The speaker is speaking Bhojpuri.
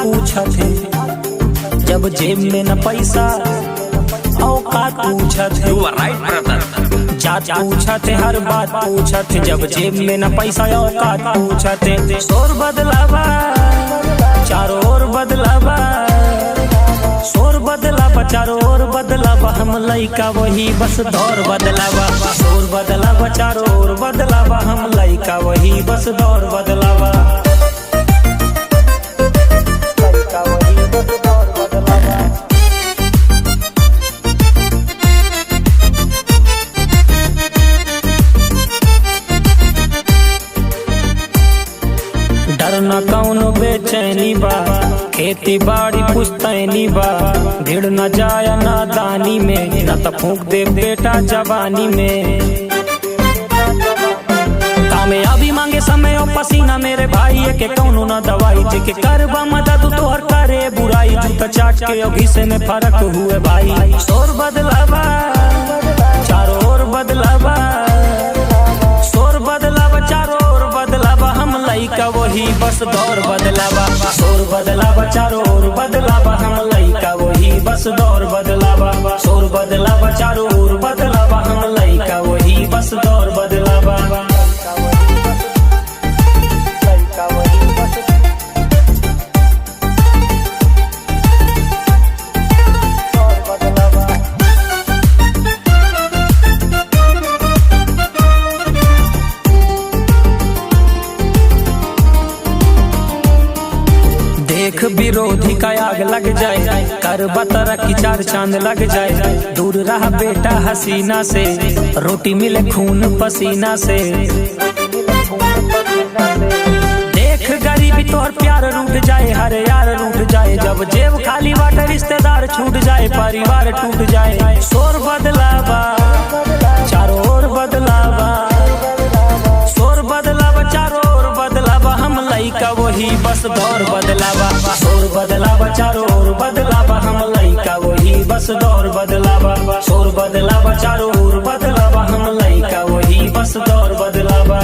पूछत है, जब जेब में न पैसा औकात पूछत है। जात पूछत है, हर बात पूछत है, जब जेब में न पैसा औकात पूछत है। शोर बदलावा चारों ओर बदलावा, शोर बदलावा चारों ओर बदलावा, हम लइका वही बस दौर बदलावा। शोर बदलावा चारों ओर बदलावा, हम लइका वही बस दौर बदलावा। डर न कौनो बेचैनी बा, खेती बाड़ी पुश्तैनी बा, भीड़ न जाया नादानी में, न त फूंक दे बेटा जवानी में। कामयाबी मांगे समय और पसीना मेरे भाई के कौनो न दवाई, जेके करबा मदद तोहर करे बुराई, तू त चाट के और घिसे में फर्क हुए भाई। शोर बदलावा चारों ओर बदलावा, शोर बदलावा चारों ओर बदलावा, हम लइका वही बस दौर बदलावा। शोर बदलावा चारों ओर बदलावा, हम लइका वही बस दौर बदलावा। शोर बदलावा चारों ओर बदलावा, हम लइका वही बस दौर बदलावा। देख विरोधी का आग लग जाए, कर बतरा की चार चांद लग जाए, दूर रहा बेटा हसीना से, रोटी मिले खून पसीना से। देख गरीबी तोहर प्यार रूठ जाए, हर यार रूठ जाए, जब जेब खाली बाटे रिश्तेदार छूट जाए, परिवार टूट जाए। शोर बदलावा चारों ओर बदलावा, शोर बदलावा चारों ओर बदलावा, हम लइका वही बस दौर बदलावा। शोर बदलावा चारों ओर बदलावा, हम लइका वही बस दौर बदलावा। शोर बदलावा चारों ओर बदलावा, हम लइका वही बस दौर बदलावा।